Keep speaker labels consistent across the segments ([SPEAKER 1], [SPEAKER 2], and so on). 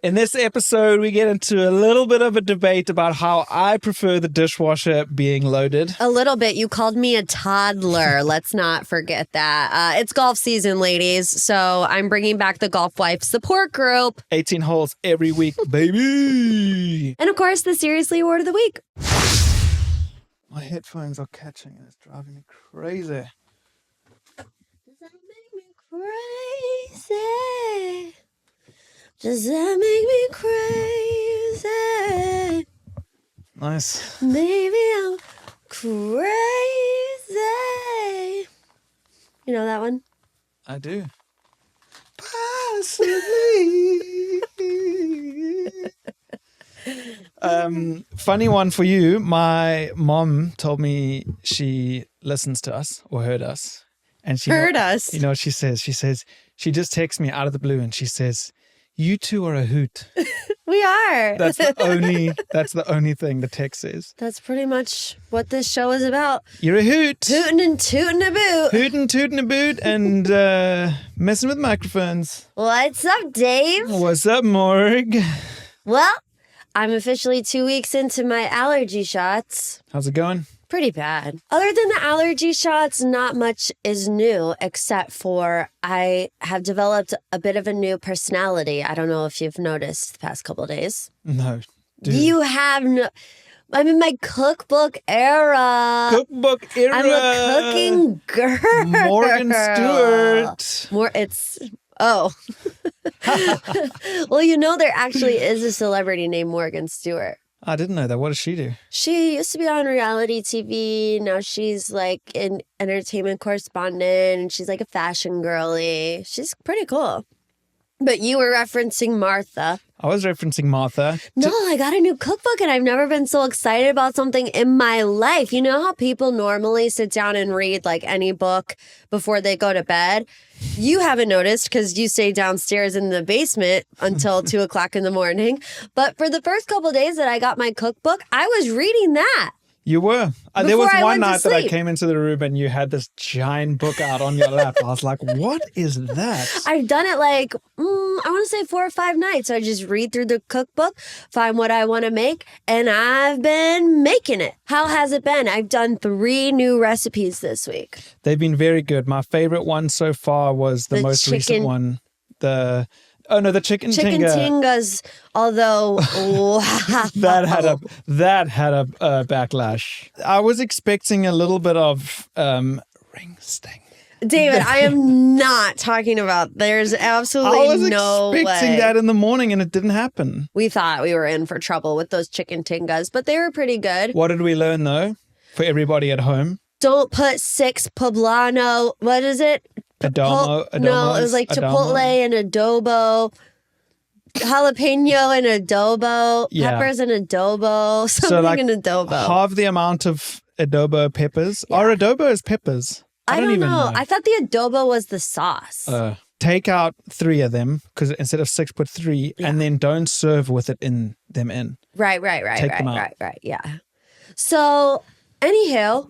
[SPEAKER 1] In this episode, we get into a little bit of a debate about how I prefer the dishwasher being loaded.
[SPEAKER 2] A little bit. You called me a toddler. Let's not forget that. It's golf season, ladies. So I'm bringing back the Golf Wife support group.
[SPEAKER 1] 18 holes every week, baby.
[SPEAKER 2] And of course, the Seriously Award of the Week.
[SPEAKER 1] My headphones are catching and it's driving me crazy.
[SPEAKER 2] Does that make me crazy? Does that make me crazy?
[SPEAKER 1] Nice.
[SPEAKER 2] Baby, I'm crazy. You know that one?
[SPEAKER 1] I do. Possibly. Funny one for you. My mom told me she listens to us or heard us. And she
[SPEAKER 2] Heard us.
[SPEAKER 1] You know what she says? She just texts me out of the blue and she says, "You two are a hoot."
[SPEAKER 2] We are.
[SPEAKER 1] That's the only thing the text says.
[SPEAKER 2] That's pretty much what this show is about.
[SPEAKER 1] You're a hoot.
[SPEAKER 2] Hootin' and tootin' a boot.
[SPEAKER 1] Hootin', tootin' a boot and messing with microphones.
[SPEAKER 2] What's up, Dave?
[SPEAKER 1] What's up, Morg?
[SPEAKER 2] Well, I'm officially 2 weeks into my allergy shots.
[SPEAKER 1] How's it going?
[SPEAKER 2] Pretty bad. Other than the allergy shots, not much is new, except for I have developed a bit of a new personality. I don't know if you've noticed the past couple of days.
[SPEAKER 1] No. Dude.
[SPEAKER 2] You have no... I'm in my cookbook era.
[SPEAKER 1] Cookbook era.
[SPEAKER 2] I'm a cooking girl.
[SPEAKER 1] Morgan Stewart.
[SPEAKER 2] Oh. Well, you know there actually is a celebrity named Morgan Stewart.
[SPEAKER 1] I didn't know that. What does she do?
[SPEAKER 2] She used to be on reality TV. Now she's like an entertainment correspondent and she's like a fashion girly. She's pretty cool. But you were referencing Martha.
[SPEAKER 1] I was referencing Martha.
[SPEAKER 2] No, I got a new cookbook and I've never been so excited about something in my life. You know how people normally sit down and read like any book before they go to bed? You haven't noticed because you stay downstairs in the basement until 2 o'clock in the morning. But for the first couple of days that I got my cookbook, I was reading that.
[SPEAKER 1] You were. There was
[SPEAKER 2] I
[SPEAKER 1] one
[SPEAKER 2] went to
[SPEAKER 1] night that I
[SPEAKER 2] sleep.
[SPEAKER 1] came into the room and you had this giant book out on your lap. I was like, what is that?
[SPEAKER 2] I've done it like, I want to say 4 or 5 nights. I just read through the cookbook, find what I want to make, and I've been making it. How has it been? I've done 3 new recipes this week.
[SPEAKER 1] They've been very good. My favorite one so far was the most recent one. The chicken
[SPEAKER 2] tingas, although
[SPEAKER 1] that had a backlash. I was expecting a little bit of ring sting.
[SPEAKER 2] David, I am not talking about. There's absolutely no way.
[SPEAKER 1] I was expecting that in the morning and it didn't happen.
[SPEAKER 2] We thought we were in for trouble with those chicken tingas, but they were pretty good.
[SPEAKER 1] What did we learn though? For everybody at home,
[SPEAKER 2] don't put 6 poblano. What is it?
[SPEAKER 1] Adobo.
[SPEAKER 2] No, it was like chipotle and adobo, jalapeno and adobo, peppers and adobo, something in adobo.
[SPEAKER 1] Half the amount of adobo peppers. Yeah. Are adobo peppers?
[SPEAKER 2] I don't even know. I thought the adobo was the sauce.
[SPEAKER 1] Take out 3 of them because instead of 6, put 3, and then don't serve with it in them in.
[SPEAKER 2] Right.
[SPEAKER 1] Take them out.
[SPEAKER 2] Right. Yeah. So, anyhow,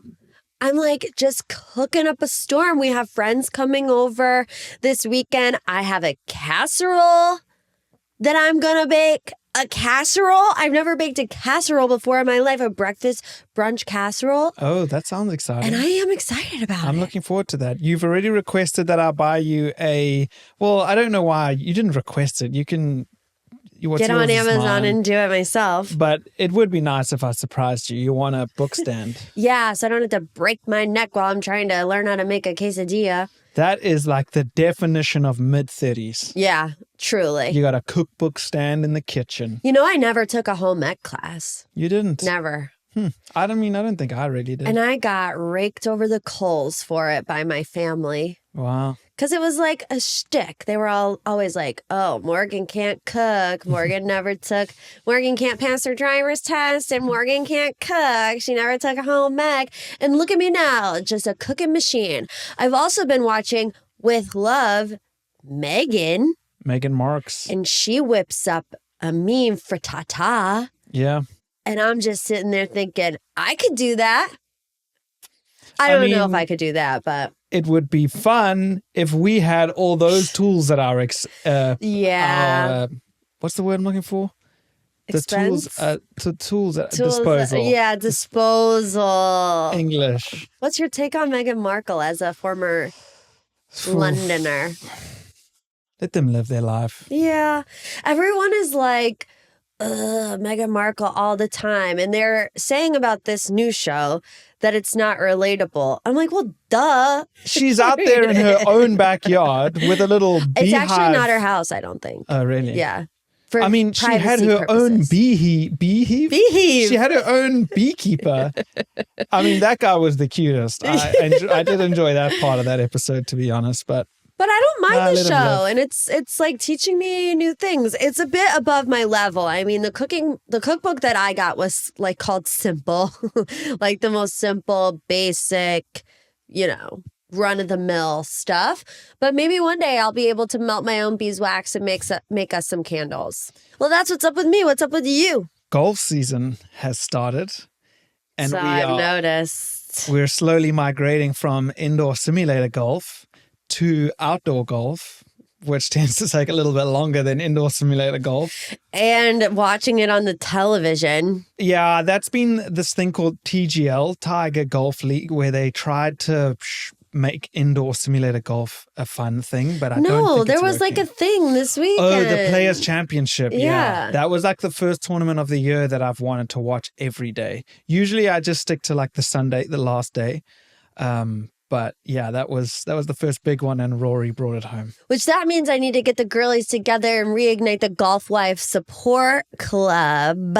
[SPEAKER 2] I'm like just cooking up a storm. We have friends coming over this weekend. I have a casserole that I'm going to bake. A casserole? I've never baked a casserole before in my life. A breakfast brunch casserole.
[SPEAKER 1] Oh, that sounds exciting.
[SPEAKER 2] And I am excited about it.
[SPEAKER 1] I'm looking forward to that. You've already requested that I buy you well, I don't know why. You didn't request it. You can...
[SPEAKER 2] Get on Amazon and do it myself.
[SPEAKER 1] But it would be nice if I surprised you. You want a book stand.
[SPEAKER 2] Yeah, so I don't have to break my neck while I'm trying to learn how to make a quesadilla.
[SPEAKER 1] That is like the definition of mid-30s.
[SPEAKER 2] Yeah, truly.
[SPEAKER 1] You got a cookbook stand in the kitchen.
[SPEAKER 2] You know, I never took a home ec class.
[SPEAKER 1] You didn't?
[SPEAKER 2] Never.
[SPEAKER 1] I don't think I really did.
[SPEAKER 2] And I got raked over the coals for it by my family.
[SPEAKER 1] Wow.
[SPEAKER 2] Because it was like a shtick. They were always like, oh, Morgan can't cook. Morgan Morgan can't pass her driver's test and Morgan can't cook. She never took a home ec. And look at me now, just a cooking machine. I've also been watching with love Meghan
[SPEAKER 1] Markle.
[SPEAKER 2] And she whips up a meme frittata.
[SPEAKER 1] Yeah.
[SPEAKER 2] And I'm just sitting there thinking, I could do that. I don't know if I could do that, but
[SPEAKER 1] it would be fun if we had all those tools at our what's the word I'm looking for?
[SPEAKER 2] Expense?
[SPEAKER 1] Tools at
[SPEAKER 2] Tools,
[SPEAKER 1] disposal.
[SPEAKER 2] Yeah, disposal.
[SPEAKER 1] English.
[SPEAKER 2] What's your take on Meghan Markle as a former Londoner?
[SPEAKER 1] Let them live their life.
[SPEAKER 2] Yeah. Everyone is like, ugh, Meghan Markle all the time. And they're saying about this new show that it's not relatable. I'm like, well, duh.
[SPEAKER 1] She's out there in her own backyard with a little beehive.
[SPEAKER 2] It's actually not her house, I don't think.
[SPEAKER 1] Oh, really?
[SPEAKER 2] Yeah.
[SPEAKER 1] I mean, she had her own beehive.
[SPEAKER 2] Beehive.
[SPEAKER 1] She had her own beekeeper. I mean, that guy was the cutest. I did enjoy that part of that episode, to be honest. But
[SPEAKER 2] I don't mind the
[SPEAKER 1] let him
[SPEAKER 2] show,
[SPEAKER 1] live.
[SPEAKER 2] and it's like teaching me new things. It's a bit above my level. I mean, the cookbook that I got was like called Simple, like the most simple, basic, run of the mill stuff. But maybe one day I'll be able to melt my own beeswax and make us some candles. Well, that's what's up with me. What's up with you?
[SPEAKER 1] Golf season has started, and
[SPEAKER 2] I've noticed.
[SPEAKER 1] We're slowly migrating from indoor simulator golf to outdoor golf, which tends to take a little bit longer than indoor simulator golf.
[SPEAKER 2] And watching it on the television.
[SPEAKER 1] Yeah, that's been this thing called TGL, Tiger Golf League, where they tried to make indoor simulator golf a fun thing, but I don't think
[SPEAKER 2] there
[SPEAKER 1] it's
[SPEAKER 2] was
[SPEAKER 1] working.
[SPEAKER 2] like a thing this weekend.
[SPEAKER 1] Oh, the Players Championship.
[SPEAKER 2] Yeah.
[SPEAKER 1] That was like the first tournament of the year that I've wanted to watch every day. Usually I just stick to like the last day. But yeah, that was the first big one, and Rory brought it home.
[SPEAKER 2] Which that means I need to get the girlies together and reignite the Golf Wife Support Club.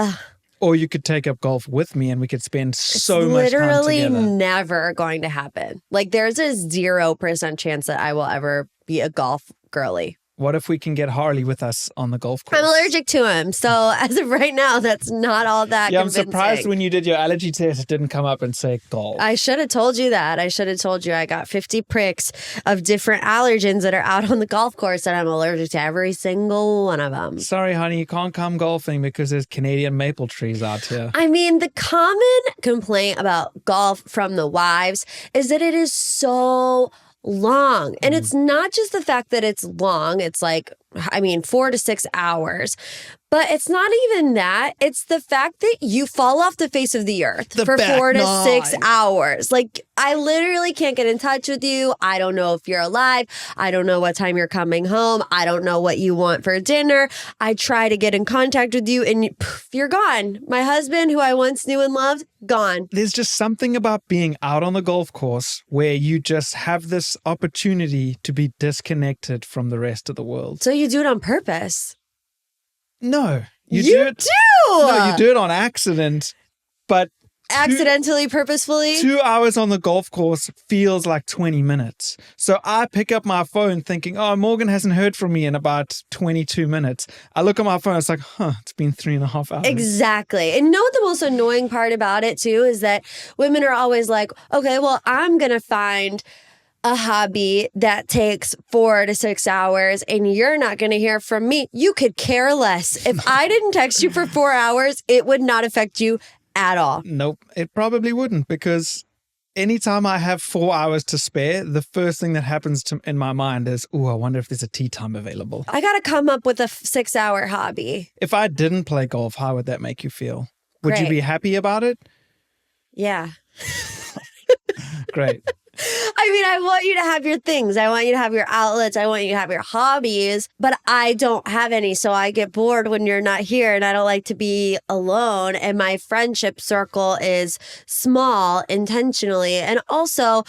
[SPEAKER 1] Or you could take up golf with me and we could spend so much time
[SPEAKER 2] literally
[SPEAKER 1] together.
[SPEAKER 2] never going to happen. Like there's a 0% chance that I will ever be a golf girly.
[SPEAKER 1] What if we can get Harley with us on the golf course?
[SPEAKER 2] I'm allergic to him. So as of right now, that's not all that
[SPEAKER 1] Yeah, I'm
[SPEAKER 2] convincing.
[SPEAKER 1] surprised when you did your allergy test, it didn't come up and say golf.
[SPEAKER 2] I should have told you that. I should have told you I got 50 pricks of different allergens that are out on the golf course and I'm allergic to every single one of them.
[SPEAKER 1] Sorry, honey, you can't come golfing because there's Canadian maple trees out here.
[SPEAKER 2] I mean, the common complaint about golf from the wives is that it is so long. And it's not just the fact that it's long. It's like, 4 to 6 hours. But it's not even that. It's the fact that you fall off the face of the earth for 4 to 6 hours. Like, I literally can't get in touch with you. I don't know if you're alive. I don't know what time you're coming home. I don't know what you want for dinner. I try to get in contact with you and you're gone. My husband, who I once knew and loved, gone.
[SPEAKER 1] There's just something about being out on the golf course where you just have this opportunity to be disconnected from the rest of the world.
[SPEAKER 2] So you do it on purpose.
[SPEAKER 1] No,
[SPEAKER 2] You
[SPEAKER 1] do it.
[SPEAKER 2] do.
[SPEAKER 1] No, you do it on accident. But
[SPEAKER 2] Accidentally, purposefully.
[SPEAKER 1] 2 hours on the golf course feels like 20 minutes. So I pick up my phone thinking, oh, Morgan hasn't heard from me in about 22 minutes. I look at my phone, it's like, it's been 3.5 hours.
[SPEAKER 2] Exactly. And know what the most annoying part about it too is that women are always like, okay, well, I'm going to find a hobby that takes 4 to 6 hours and you're not going to hear from me. You could care less. If I didn't text you for 4 hours, it would not affect you at all.
[SPEAKER 1] Nope, it probably wouldn't, because anytime I have 4 hours to spare, the first thing that happens in my mind is, I wonder if there's a tea time available.
[SPEAKER 2] I got to come up with a 6-hour hobby.
[SPEAKER 1] If I didn't play golf, how would that make you feel? Would you
[SPEAKER 2] Great.
[SPEAKER 1] be happy about it?
[SPEAKER 2] Yeah.
[SPEAKER 1] Great.
[SPEAKER 2] I want you to have your things. I want you to have your outlets. I want you to have your hobbies, but I don't have any. So I get bored when you're not here and I don't like to be alone. And my friendship circle is small intentionally. And also,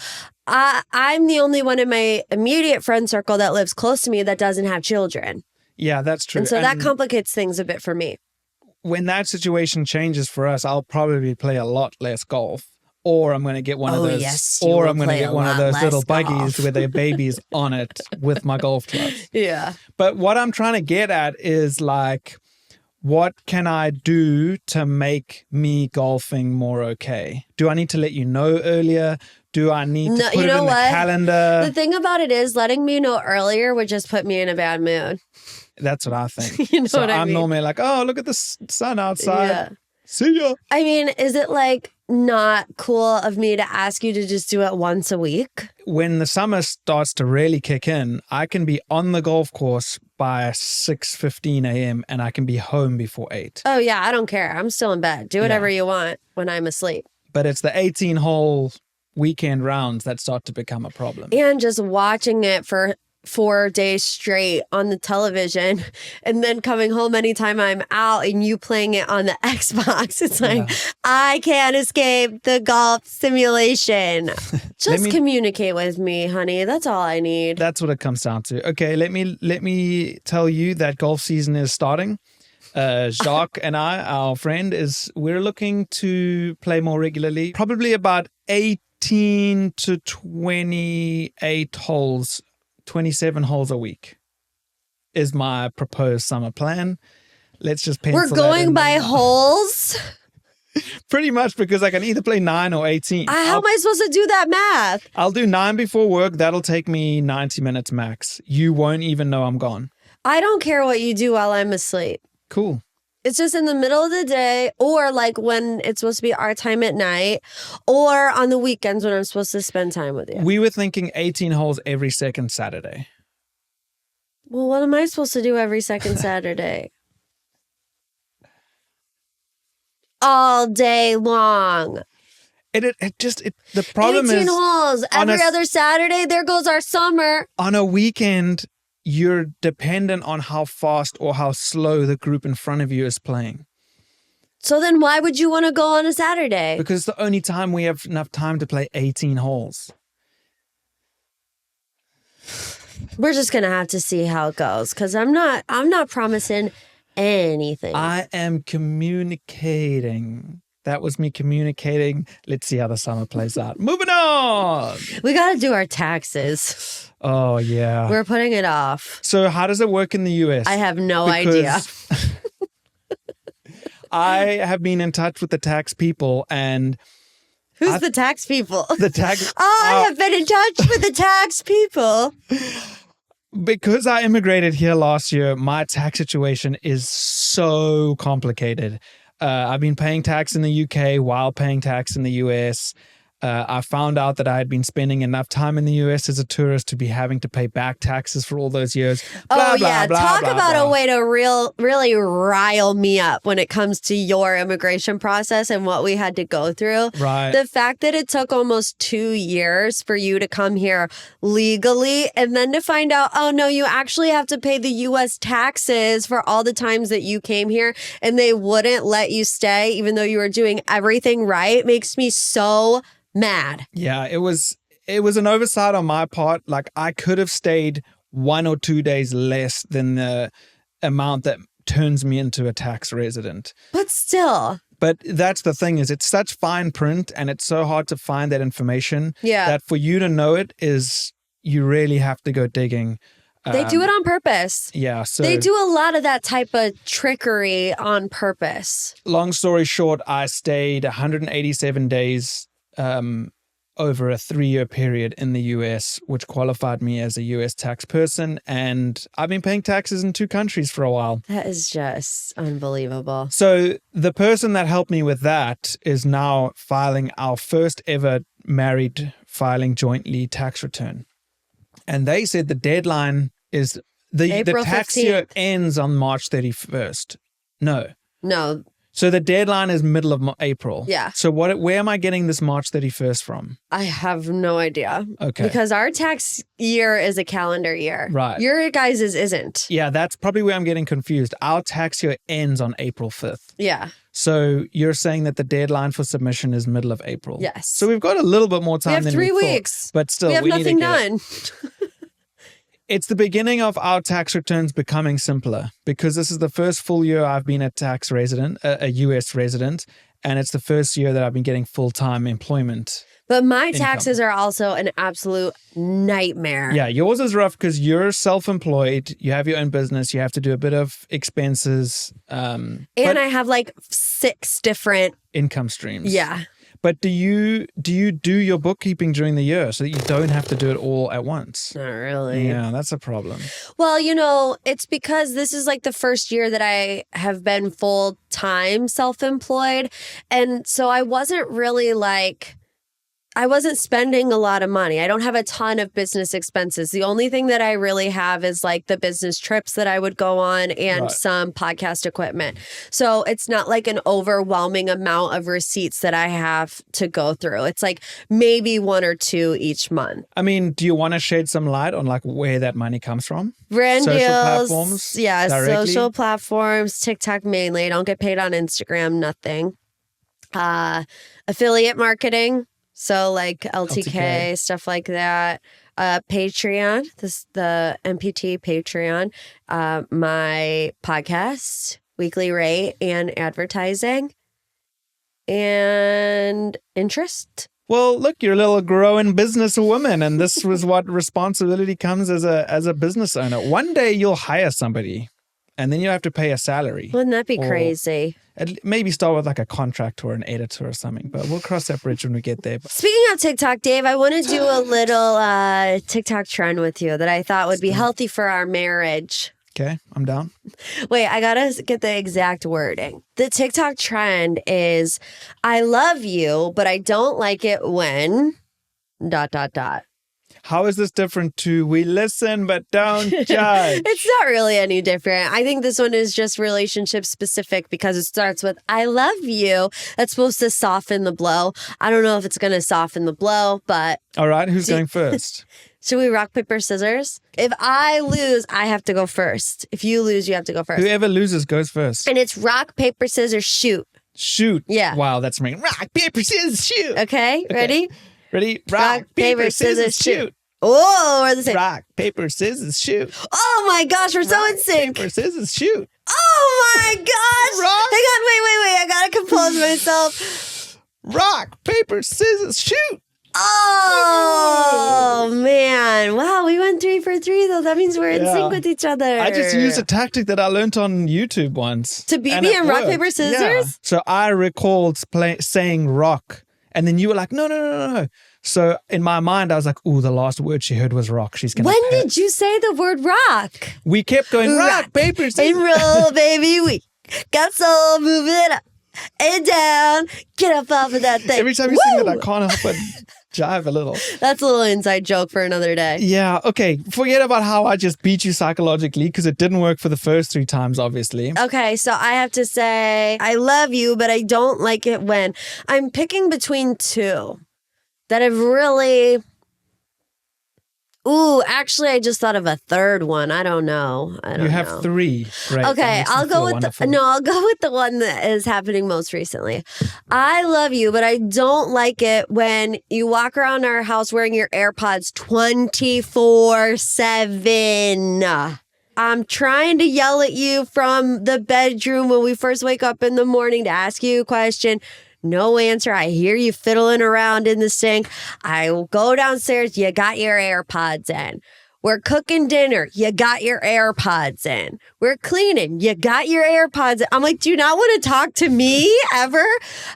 [SPEAKER 2] I'm the only one in my immediate friend circle that lives close to me that doesn't have children.
[SPEAKER 1] Yeah, that's true.
[SPEAKER 2] And so that complicates things a bit for me.
[SPEAKER 1] When that situation changes for us, I'll probably play a lot less golf. Or I'm going to get one of those,
[SPEAKER 2] yes,
[SPEAKER 1] or I'm going to get one of those little buggies with their babies on it with my golf clubs.
[SPEAKER 2] Yeah.
[SPEAKER 1] But what I'm trying to get at is like, what can I do to make me golfing more okay? Do I need to let you know earlier? Do I need to put it in the calendar?
[SPEAKER 2] The thing about it is letting me know earlier would just put me in a bad mood.
[SPEAKER 1] That's what I think.
[SPEAKER 2] You know what I
[SPEAKER 1] I'm
[SPEAKER 2] mean?
[SPEAKER 1] normally like, oh, look at the sun outside.
[SPEAKER 2] Yeah.
[SPEAKER 1] See ya.
[SPEAKER 2] I mean, is it like not cool of me to ask you to just do it once a week?
[SPEAKER 1] When the summer starts to really kick in, I can be on the golf course by 6:15 a.m. and I can be home before 8.
[SPEAKER 2] Oh, yeah. I don't care. I'm still in bed. Do whatever you want when I'm asleep.
[SPEAKER 1] But it's the 18-hole weekend rounds that start to become a problem.
[SPEAKER 2] And just watching it for 4 days straight on the television and then coming home anytime I'm out and you playing it on the Xbox. It's like, I can't escape the golf simulation. Just communicate with me, honey. That's all I need.
[SPEAKER 1] That's what it comes down to. Okay, let me tell you that golf season is starting. Jacques and I, our friend, we're looking to play more regularly. Probably about 18 to 28 holes, 27 holes a week is my proposed summer plan. Let's just pencil
[SPEAKER 2] We're going by holes?
[SPEAKER 1] Pretty much, because I can either play 9 or 18.
[SPEAKER 2] How am I supposed to do that math?
[SPEAKER 1] I'll do 9 before work. That'll take me 90 minutes max. You won't even know I'm gone.
[SPEAKER 2] I don't care what you do while I'm asleep.
[SPEAKER 1] Cool.
[SPEAKER 2] It's just in the middle of the day, or like when it's supposed to be our time at night, or on the weekends when I'm supposed to spend time with you.
[SPEAKER 1] We were thinking 18 holes every second Saturday.
[SPEAKER 2] Well, what am I supposed to do every second Saturday? All day long.
[SPEAKER 1] The problem
[SPEAKER 2] 18
[SPEAKER 1] is
[SPEAKER 2] holes every other Saturday. There goes our summer.
[SPEAKER 1] On a weekend, you're dependent on how fast or how slow the group in front of you is playing.
[SPEAKER 2] So then why would you want to go on a Saturday?
[SPEAKER 1] Because it's the only time we have enough time to play 18 holes.
[SPEAKER 2] We're just going to have to see how it goes, because I'm not promising anything.
[SPEAKER 1] I am communicating. That was me communicating. Let's see how the summer plays out. Moving on.
[SPEAKER 2] We got to do our taxes.
[SPEAKER 1] Oh, yeah.
[SPEAKER 2] We're putting it off.
[SPEAKER 1] So how does it work in the US?
[SPEAKER 2] I have no idea.
[SPEAKER 1] I have been in touch with the tax people and...
[SPEAKER 2] Who's the tax people?
[SPEAKER 1] The tax...
[SPEAKER 2] I have been in touch with the tax people.
[SPEAKER 1] Because I immigrated here last year, my tax situation is so complicated. I've been paying tax in the UK while paying tax in the US. I found out that I had been spending enough time in the US as a tourist to be having to pay back taxes for all those years. Blah, blah, blah,
[SPEAKER 2] talk
[SPEAKER 1] blah,
[SPEAKER 2] about
[SPEAKER 1] blah.
[SPEAKER 2] a way to really rile me up when it comes to your immigration process and what we had to go through.
[SPEAKER 1] Right.
[SPEAKER 2] The fact that it took almost 2 years for you to come here legally and then to find out, oh no, you actually have to pay the US taxes for all the times that you came here and they wouldn't let you stay even though you were doing everything right makes me so mad.
[SPEAKER 1] Yeah, it was an oversight on my part. Like, I could have stayed 1 or 2 days less than the amount that turns me into a tax resident.
[SPEAKER 2] But still.
[SPEAKER 1] But that's the thing, is it's such fine print and it's so hard to find that information.
[SPEAKER 2] Yeah.
[SPEAKER 1] That for you to know it is, you really have to go digging.
[SPEAKER 2] They do it on purpose.
[SPEAKER 1] Yeah. So
[SPEAKER 2] they do a lot of that type of trickery on purpose.
[SPEAKER 1] Long story short, I stayed 187 days over a 3-year period in the US, which qualified me as a US tax person. And I've been paying taxes in 2 countries for a while.
[SPEAKER 2] That is just unbelievable.
[SPEAKER 1] So the person that helped me with that is now filing our first ever married filing jointly tax return. And they said the deadline is the tax
[SPEAKER 2] 15th.
[SPEAKER 1] year ends on March 31st. No. So the deadline is middle of April.
[SPEAKER 2] Yeah.
[SPEAKER 1] So where am I getting this March 31st from?
[SPEAKER 2] I have no idea.
[SPEAKER 1] Okay.
[SPEAKER 2] Because our tax year is a calendar year.
[SPEAKER 1] Right.
[SPEAKER 2] Your guys' isn't.
[SPEAKER 1] Yeah, that's probably where I'm getting confused. Our tax year ends on April 5th.
[SPEAKER 2] Yeah.
[SPEAKER 1] So you're saying that the deadline for submission is middle of April.
[SPEAKER 2] Yes.
[SPEAKER 1] So we've got a little bit more time than we thought.
[SPEAKER 2] We have 3 weeks.
[SPEAKER 1] But still,
[SPEAKER 2] we have nothing done.
[SPEAKER 1] It's the beginning of our tax returns becoming simpler, because this is the first full year I've been a tax resident, a US resident, and it's the first year that I've been getting full-time employment.
[SPEAKER 2] But my taxes are also an absolute nightmare.
[SPEAKER 1] Yeah, yours is rough because you're self-employed, you have your own business, you have to do a bit of expenses.
[SPEAKER 2] And I have like 6 different
[SPEAKER 1] income streams.
[SPEAKER 2] Yeah.
[SPEAKER 1] But do you do your bookkeeping during the year so that you don't have to do it all at once?
[SPEAKER 2] Not really.
[SPEAKER 1] Yeah, that's a problem.
[SPEAKER 2] Well, it's because this is like the first year that I have been full-time self-employed. And so I wasn't really like I wasn't spending a lot of money. I don't have a ton of business expenses. The only thing that I really have is like the business trips that I would go on and some podcast equipment. So it's not like an overwhelming amount of receipts that I have to go through. It's like maybe 1 or 2 each month.
[SPEAKER 1] I mean, do you want to shed some light on like where that money comes from?
[SPEAKER 2] Brand
[SPEAKER 1] social
[SPEAKER 2] deals,
[SPEAKER 1] platforms?
[SPEAKER 2] Yeah,
[SPEAKER 1] directly?
[SPEAKER 2] Social platforms, TikTok mainly. I don't get paid on Instagram, nothing. Affiliate marketing. So like LTK, stuff like that. Patreon, the MPT Patreon, my podcast, weekly rate, and advertising, and interest.
[SPEAKER 1] Well, look, you're a little growing business woman, and this was what responsibility comes as a business owner. One day you'll hire somebody, and then you have to pay a salary.
[SPEAKER 2] Wouldn't that be crazy?
[SPEAKER 1] Maybe start with like a contract or an editor or something, but we'll cross that bridge when we get there.
[SPEAKER 2] Speaking of TikTok, Dave, I want to do a little TikTok trend with you that I thought would be healthy for our marriage.
[SPEAKER 1] Okay, I'm down.
[SPEAKER 2] Wait, I gotta get the exact wording. The TikTok trend is, I love you, but I don't like it when ...
[SPEAKER 1] How is this different to we listen but don't judge?
[SPEAKER 2] It's not really any different. I think this one is just relationship specific because it starts with I love you. That's supposed to soften the blow. I don't know if it's going to soften the blow, but...
[SPEAKER 1] All right, who's going first?
[SPEAKER 2] Should we rock, paper, scissors? If I lose, I have to go first. If you lose, you have to go first.
[SPEAKER 1] Whoever loses goes first.
[SPEAKER 2] And it's rock, paper, scissors, shoot.
[SPEAKER 1] Shoot.
[SPEAKER 2] Yeah.
[SPEAKER 1] Wow, that's me. Rock, paper, scissors, shoot.
[SPEAKER 2] Okay, ready?
[SPEAKER 1] Ready? Rock, paper, scissors, shoot.
[SPEAKER 2] Oh, we're the same.
[SPEAKER 1] Rock, paper, scissors, shoot.
[SPEAKER 2] Oh my gosh, we're so in sync.
[SPEAKER 1] Paper, scissors, shoot.
[SPEAKER 2] Oh my gosh.
[SPEAKER 1] Rock.
[SPEAKER 2] Hang on, wait. I gotta compose myself.
[SPEAKER 1] Rock, paper, scissors, shoot.
[SPEAKER 2] Oh man. Wow, we went 3 for 3 though. That means we're in sync with each other.
[SPEAKER 1] I just used a tactic that I learned on YouTube once.
[SPEAKER 2] To beat me in rock, paper, scissors?
[SPEAKER 1] Yeah. So I recalled saying rock. And then you were like, no. So in my mind, I was like, ooh, the last word she heard was rock. She's going to
[SPEAKER 2] When did you say the word rock?
[SPEAKER 1] We kept going rock, paper, scissors.
[SPEAKER 2] And roll, baby, we got soul, move it up and down. Get up off of that thing.
[SPEAKER 1] Every time you sing that, I can't help but jive a little.
[SPEAKER 2] That's a little inside joke for another day.
[SPEAKER 1] Yeah, okay. Forget about how I just beat you psychologically because it didn't work for the first 3 times, obviously.
[SPEAKER 2] Okay, so I have to say, I love you, but I don't like it when I'm picking between 2 that have really... Ooh, actually, I just thought of a third one. I don't know.
[SPEAKER 1] You have 3. Great.
[SPEAKER 2] Okay, I'll go with I'll go with the one that is happening most recently. I love you, but I don't like it when you walk around our house wearing your AirPods 24/7. I'm trying to yell at you from the bedroom when we first wake up in the morning to ask you a question. No answer. I hear you fiddling around in the sink. I will go downstairs. You got your AirPods in. We're cooking dinner. You got your AirPods in. We're cleaning. You got your AirPods in. I'm like, do you not want to talk to me ever?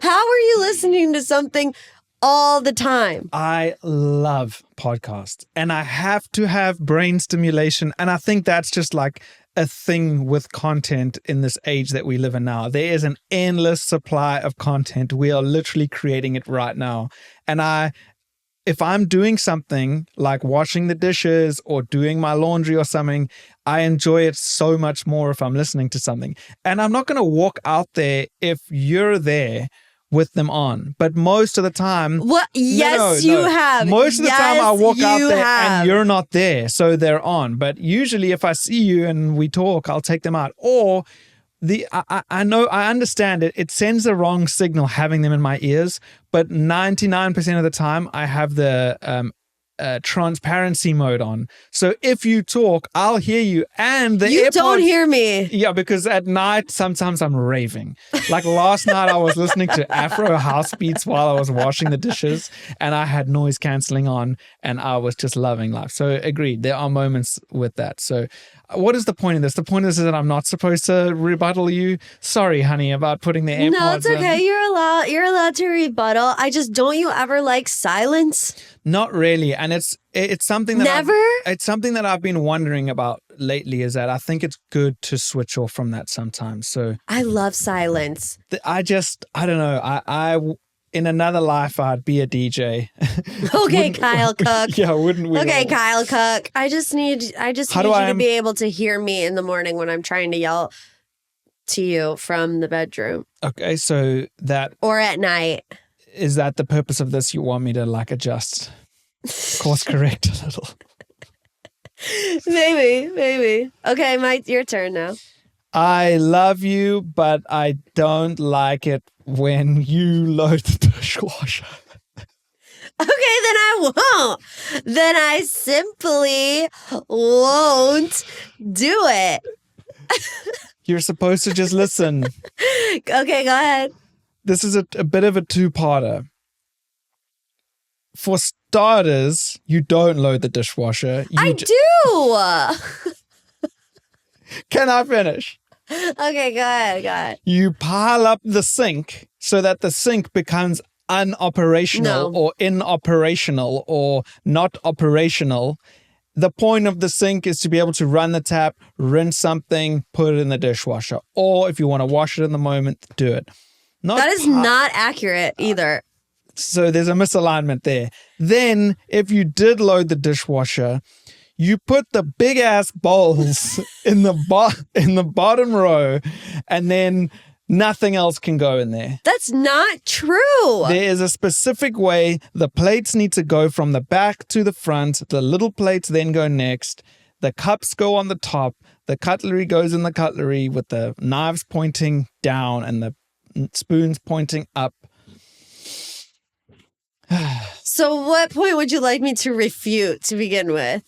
[SPEAKER 2] How are you listening to something all the time?
[SPEAKER 1] I love podcasts and I have to have brain stimulation. And I think that's just like a thing with content in this age that we live in now. There is an endless supply of content. We are literally creating it right now. And if I'm doing something like washing the dishes or doing my laundry or something, I enjoy it so much more if I'm listening to something. And I'm not going to walk out there if you're there with them on. But most of the time...
[SPEAKER 2] What? Yes, you have.
[SPEAKER 1] Most of the time I walk out there and you're not there, so they're on. But usually if I see you and we talk, I'll take them out. Or I know, I understand it. It sends the wrong signal having them in my ears. But 99% of the time I have the transparency mode on. So if you talk, I'll hear you. And the
[SPEAKER 2] You
[SPEAKER 1] AirPods,
[SPEAKER 2] don't hear me.
[SPEAKER 1] Yeah, because at night, sometimes I'm raving. Like last night, I was listening to Afro house beats while I was washing the dishes and I had noise cancelling on and I was just loving life. So agreed, there are moments with that. So what is the point of this? The point is that I'm not supposed to rebuttal you. Sorry, honey, about putting the AirPods
[SPEAKER 2] No, it's okay.
[SPEAKER 1] in.
[SPEAKER 2] You're allowed to rebuttal. Don't you ever like silence?
[SPEAKER 1] Not really. And it's something that
[SPEAKER 2] Never?
[SPEAKER 1] It's something that I've been wondering about lately is that I think it's good to switch off from that sometimes. So
[SPEAKER 2] I love silence.
[SPEAKER 1] I don't know. in another life, I'd be a DJ.
[SPEAKER 2] Okay, Kyle Cook.
[SPEAKER 1] Yeah, wouldn't we?
[SPEAKER 2] Okay,
[SPEAKER 1] all?
[SPEAKER 2] Kyle Cook. I just need you to be able to hear me in the morning when I'm trying to yell to you from the bedroom.
[SPEAKER 1] Okay, so that...
[SPEAKER 2] Or at night.
[SPEAKER 1] Is that the purpose of this? You want me to like adjust, course correct a little?
[SPEAKER 2] Maybe. Okay, your turn now.
[SPEAKER 1] I love you, but I don't like it when you load the dishwasher.
[SPEAKER 2] Okay, then I won't. Then I simply won't do it.
[SPEAKER 1] You're supposed to just listen.
[SPEAKER 2] Okay, go ahead.
[SPEAKER 1] This is a bit of a two-parter. For starters, you don't load the dishwasher.
[SPEAKER 2] I do.
[SPEAKER 1] Can I finish?
[SPEAKER 2] Okay, go ahead.
[SPEAKER 1] You pile up the sink so that the sink becomes unoperational or inoperational or not operational. The point of the sink is to be able to run the tap, rinse something, put it in the dishwasher. Or if you want to wash it in the moment, do it.
[SPEAKER 2] That is not accurate either.
[SPEAKER 1] So there's a misalignment there. Then if you did load the dishwasher, you put the big ass bowls in the bottom row, and then nothing else can go in there.
[SPEAKER 2] That's not true.
[SPEAKER 1] There is a specific way. The plates need to go from the back to the front. The little plates then go next. The cups go on the top. The cutlery goes in the cutlery with the knives pointing down and the spoons pointing up.
[SPEAKER 2] So what point would you like me to refute to begin with?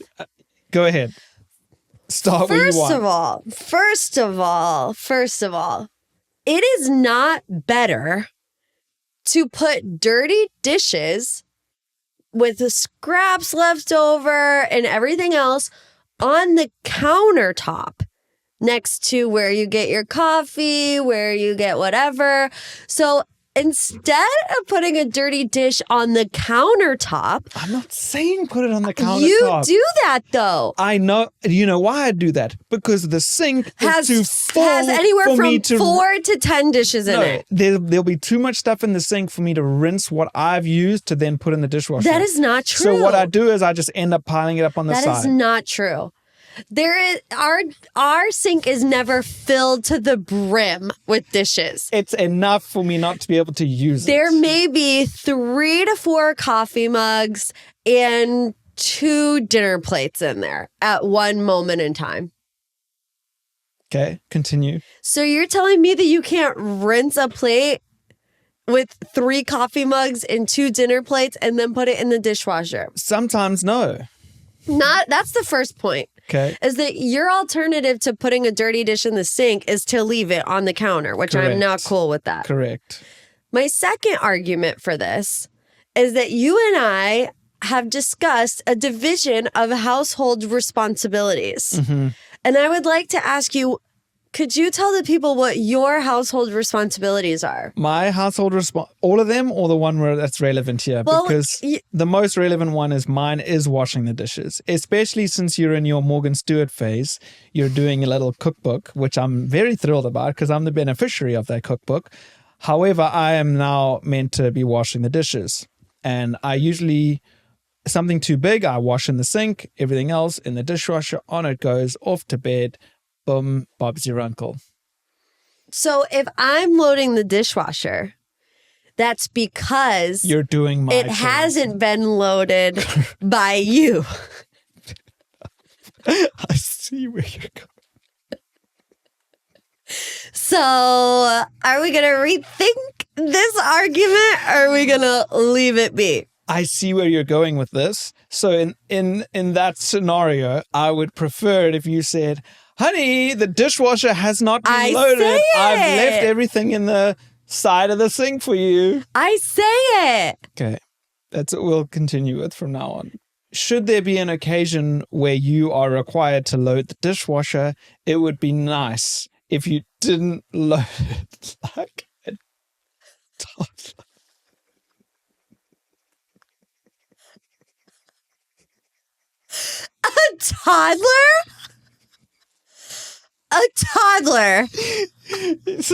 [SPEAKER 1] Go ahead. Start where you want.
[SPEAKER 2] First of all, it is not better to put dirty dishes with the scraps left over and everything else on the countertop next to where you get your coffee, where you get whatever. So instead of putting a dirty dish on the countertop...
[SPEAKER 1] I'm not saying put it on the countertop.
[SPEAKER 2] You do that, though.
[SPEAKER 1] I know. You know why I do that? Because the sink
[SPEAKER 2] has anywhere from 4 to 10 dishes in it.
[SPEAKER 1] There'll be too much stuff in the sink for me to rinse what I've used to then put in the dishwasher.
[SPEAKER 2] That is not true.
[SPEAKER 1] So what I do is I just end up piling it up on the side.
[SPEAKER 2] That is not true. There is our sink is never filled to the brim with dishes.
[SPEAKER 1] It's enough for me not to be able to use it.
[SPEAKER 2] There may be 3 to 4 coffee mugs and 2 dinner plates in there at one moment in time.
[SPEAKER 1] Okay, continue.
[SPEAKER 2] So you're telling me that you can't rinse a plate with 3 coffee mugs and 2 dinner plates and then put it in the dishwasher?
[SPEAKER 1] Sometimes no.
[SPEAKER 2] That's the first point.
[SPEAKER 1] Okay.
[SPEAKER 2] Is that your alternative to putting a dirty dish in the sink is to leave it on the counter, which
[SPEAKER 1] Correct.
[SPEAKER 2] I'm not cool with that.
[SPEAKER 1] Correct.
[SPEAKER 2] My second argument for this is that you and I have discussed a division of household responsibilities.
[SPEAKER 1] Mm-hmm.
[SPEAKER 2] And I would like to ask you, could you tell the people what your household responsibilities are?
[SPEAKER 1] My household all of them, or the one where that's relevant here?
[SPEAKER 2] Well,
[SPEAKER 1] because the most relevant one is mine is washing the dishes, especially since you're in your Morgan Stewart phase. You're doing a little cookbook, which I'm very thrilled about because I'm the beneficiary of that cookbook. However, I am now meant to be washing the dishes. And I usually, something too big, I wash in the sink, everything else in the dishwasher, on it goes, off to bed. Boom, Bob's your uncle.
[SPEAKER 2] So if I'm loading the dishwasher, that's because
[SPEAKER 1] you're doing my
[SPEAKER 2] it hasn't been loaded by you.
[SPEAKER 1] I see where you're going.
[SPEAKER 2] So are we going to rethink this argument or are we going to leave it be?
[SPEAKER 1] I see where you're going with this. So in that scenario, I would prefer it if you said, honey, the dishwasher has not been loaded. I've left everything in the side of the sink for you.
[SPEAKER 2] I say it.
[SPEAKER 1] Okay. That's what we'll continue with from now on. Should there be an occasion where you are required to load the dishwasher, it would be nice if you didn't load it like a toddler.
[SPEAKER 2] A toddler? A toddler.
[SPEAKER 1] It's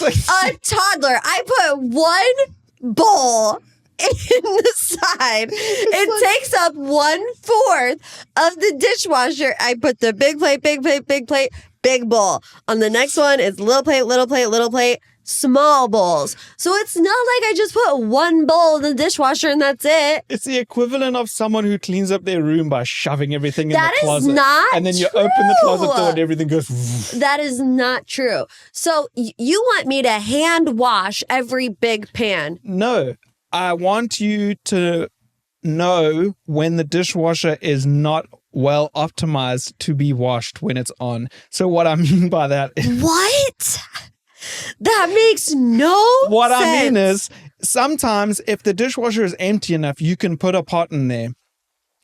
[SPEAKER 1] like
[SPEAKER 2] a toddler. I put one bowl in the side. It takes up 1/4 of the dishwasher. I put the big plate, big bowl. On the next one, it's little plate, small bowls. So it's not like I just put one bowl in the dishwasher and that's it.
[SPEAKER 1] It's the equivalent of someone who cleans up their room by shoving everything in the closet.
[SPEAKER 2] That is not
[SPEAKER 1] And then you
[SPEAKER 2] true.
[SPEAKER 1] open the closet door and everything goes...
[SPEAKER 2] That is not true. So you want me to hand wash every big pan?
[SPEAKER 1] No, I want you to know when the dishwasher is not well optimized to be washed when it's on. So what I mean by that is...
[SPEAKER 2] What? That makes no
[SPEAKER 1] What
[SPEAKER 2] sense.
[SPEAKER 1] I mean is, sometimes if the dishwasher is empty enough, you can put a pot in there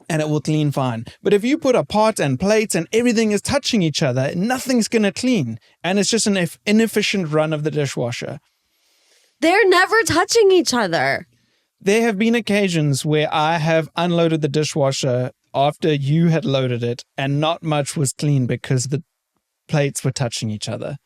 [SPEAKER 1] and it will clean fine. But if you put a pot and plates and everything is touching each other, nothing's going to clean. And it's just an inefficient run of the dishwasher.
[SPEAKER 2] They're never touching each other.
[SPEAKER 1] There have been occasions where I have unloaded the dishwasher after you had loaded it and not much was clean because the plates were touching each other.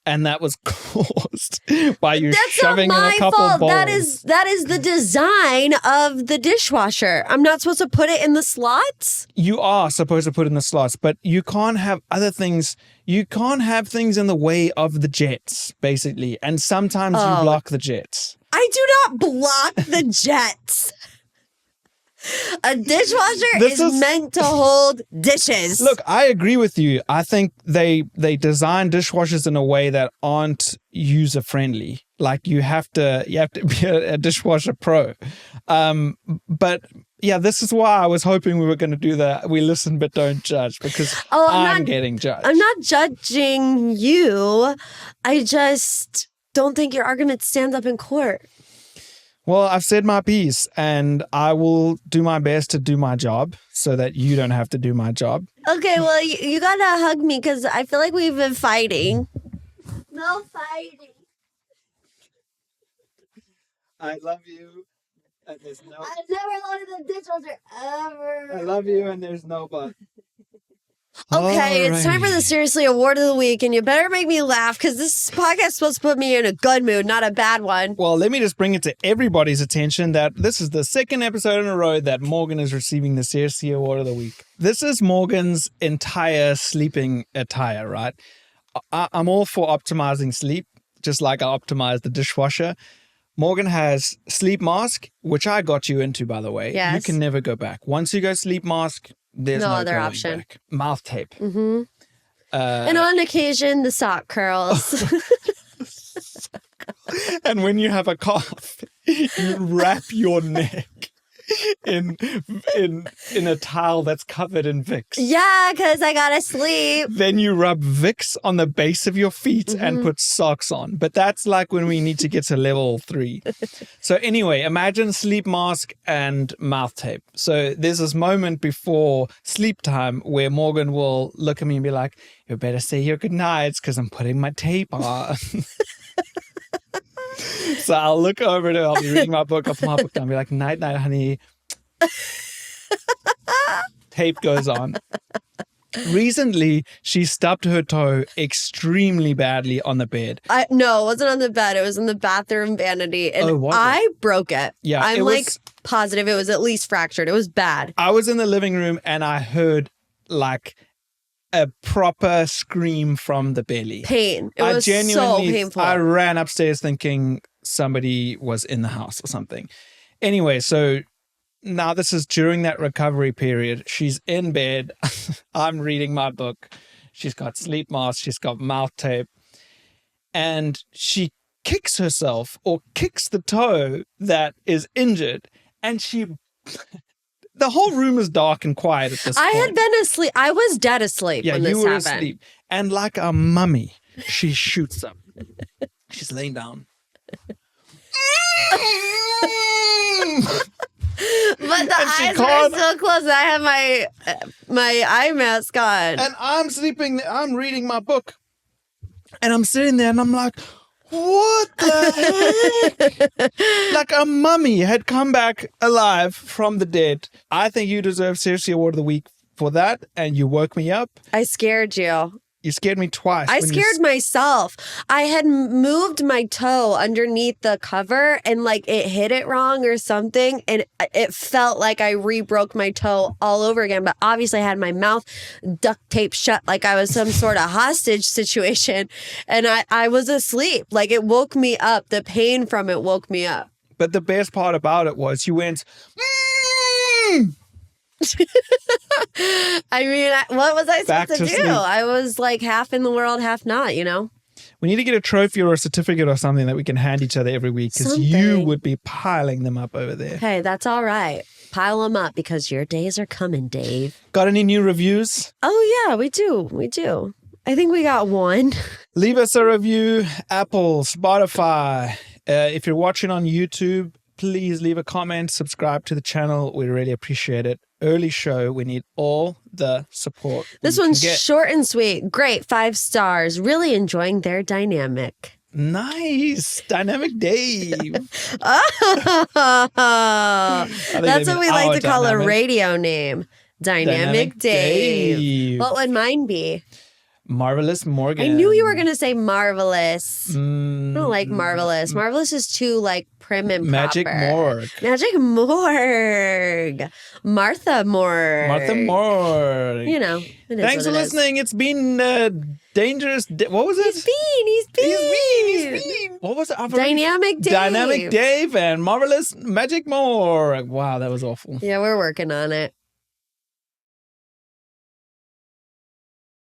[SPEAKER 1] And that was caused by you shoving in a couple
[SPEAKER 2] fault.
[SPEAKER 1] bowls.
[SPEAKER 2] That is the design of the dishwasher. I'm not supposed to put it in the slots?
[SPEAKER 1] You are supposed to put in the slots, but you can't have other things. You can't have things in the way of the jets, basically. And sometimes you block the jets.
[SPEAKER 2] I do not block the jets. A dishwasher is meant to hold dishes.
[SPEAKER 1] Look, I agree with you. I think they design dishwashers in a way that aren't user friendly. Like you have to be a dishwasher pro. But yeah, this is why I was hoping we were going to do the we listen but don't judge, because I'm getting judged.
[SPEAKER 2] I'm not judging you. I just don't think your argument stands up in court.
[SPEAKER 1] Well, I've said my piece, and I will do my best to do my job so that you don't have to do my job.
[SPEAKER 2] Okay, well, you gotta hug me because I feel like we've been fighting. No fighting.
[SPEAKER 1] I love you, and there's no...
[SPEAKER 2] I've never loaded the dishwasher, ever.
[SPEAKER 1] I love you, and there's no but.
[SPEAKER 2] Okay, it's time for the Seriously Award of the Week, and you better make me laugh because this podcast is supposed to put me in a good mood, not a bad one.
[SPEAKER 1] Well, let me just bring it to everybody's attention that this is the second episode in a row that Morgan is receiving the Seriously Award of the Week. This is Morgan's entire sleeping attire, right? I'm all for optimizing sleep, just like I optimized the dishwasher. Morgan has sleep mask, which I got you into, by the way.
[SPEAKER 2] Yes.
[SPEAKER 1] You can never go back. Once you go sleep mask, there's no
[SPEAKER 2] other
[SPEAKER 1] going
[SPEAKER 2] option.
[SPEAKER 1] Back. Mouth tape.
[SPEAKER 2] Mm-hmm. And on occasion, the sock curls.
[SPEAKER 1] And when you have a cough, you wrap your neck in a towel that's covered in Vicks.
[SPEAKER 2] Yeah, because I gotta sleep.
[SPEAKER 1] Then you rub Vicks on the base of your feet and put socks on. But that's like when we need to get to level 3. So anyway, imagine sleep mask and mouth tape. So there's this moment before sleep time where Morgan will look at me and be like, you better say your goodnights because I'm putting my tape on. So I'll look over at her, I'll be reading my book, I'll put my book down, be like, night, night, honey. Tape goes on. Recently, she stubbed her toe extremely badly on the bed.
[SPEAKER 2] No, it wasn't on the bed. It was in the bathroom vanity. And I broke it.
[SPEAKER 1] Yeah,
[SPEAKER 2] I'm positive it was at least fractured. It was bad.
[SPEAKER 1] I was in the living room and I heard like a proper scream from the belly.
[SPEAKER 2] Pain. It was so painful.
[SPEAKER 1] I ran upstairs thinking somebody was in the house or something. Anyway, so now this is during that recovery period. She's in bed. I'm reading my book. She's got sleep mask. She's got mouth tape. And she kicks herself or kicks the toe that is injured. And she... The whole room is dark and quiet at this point.
[SPEAKER 2] I had been asleep. I was dead asleep when this happened. Yeah, you were asleep.
[SPEAKER 1] And like a mummy, she shoots up. She's laying down.
[SPEAKER 2] But the eyes were so close. I had my eye mask on.
[SPEAKER 1] And I'm sleeping. I'm reading my book. And I'm sitting there and I'm like, what the heck? Like a mummy had come back alive from the dead. I think you deserve Seriously Award of the Week for that. And you woke me up.
[SPEAKER 2] I scared you.
[SPEAKER 1] You scared me twice.
[SPEAKER 2] I scared myself. I had moved my toe underneath the cover and like it hit it wrong or something. And it felt like I re-broke my toe all over again. But obviously I had my mouth duct taped shut like I was some sort of hostage situation. And I was asleep. Like it woke me up. The pain from it woke me up.
[SPEAKER 1] But the best part about it was you went,
[SPEAKER 2] I mean, what was I
[SPEAKER 1] Back
[SPEAKER 2] supposed to
[SPEAKER 1] to
[SPEAKER 2] do?
[SPEAKER 1] sleep.
[SPEAKER 2] I was like half in the world, half not, you know?
[SPEAKER 1] We need to get a trophy or a certificate or something that we can hand each other every week because you
[SPEAKER 2] Something.
[SPEAKER 1] would be piling them up over there.
[SPEAKER 2] Hey, that's all right. Pile them up because your days are coming, Dave.
[SPEAKER 1] Got any new reviews?
[SPEAKER 2] Oh, yeah, we do. We do. I think we got one.
[SPEAKER 1] Leave us a review. Apple, Spotify. If you're watching on YouTube, please leave a comment. Subscribe to the channel. We really appreciate it. Early show. We need all the support.
[SPEAKER 2] This
[SPEAKER 1] we can
[SPEAKER 2] one's
[SPEAKER 1] get.
[SPEAKER 2] short and sweet. Great. 5 stars. Really enjoying their dynamic.
[SPEAKER 1] Nice. Dynamic Dave.
[SPEAKER 2] Oh, that's what we like to call a radio name. Dynamic Dave. What would mine be?
[SPEAKER 1] Marvelous Morgan.
[SPEAKER 2] I knew you were going to say marvelous. I
[SPEAKER 1] Mm,
[SPEAKER 2] don't like marvelous. Marvelous is too like prim and
[SPEAKER 1] Magic
[SPEAKER 2] proper.
[SPEAKER 1] Morg.
[SPEAKER 2] Magic Morg. Martha Morg.
[SPEAKER 1] Martha Morg.
[SPEAKER 2] You know. It is
[SPEAKER 1] Thanks for
[SPEAKER 2] what it is.
[SPEAKER 1] listening. It's been dangerous. What was it?
[SPEAKER 2] He's been.
[SPEAKER 1] He's been. What was it?
[SPEAKER 2] Dynamic Dave.
[SPEAKER 1] Dynamic Dave and Marvelous Magic Morg. Wow, that was awful.
[SPEAKER 2] Yeah, we're working on it.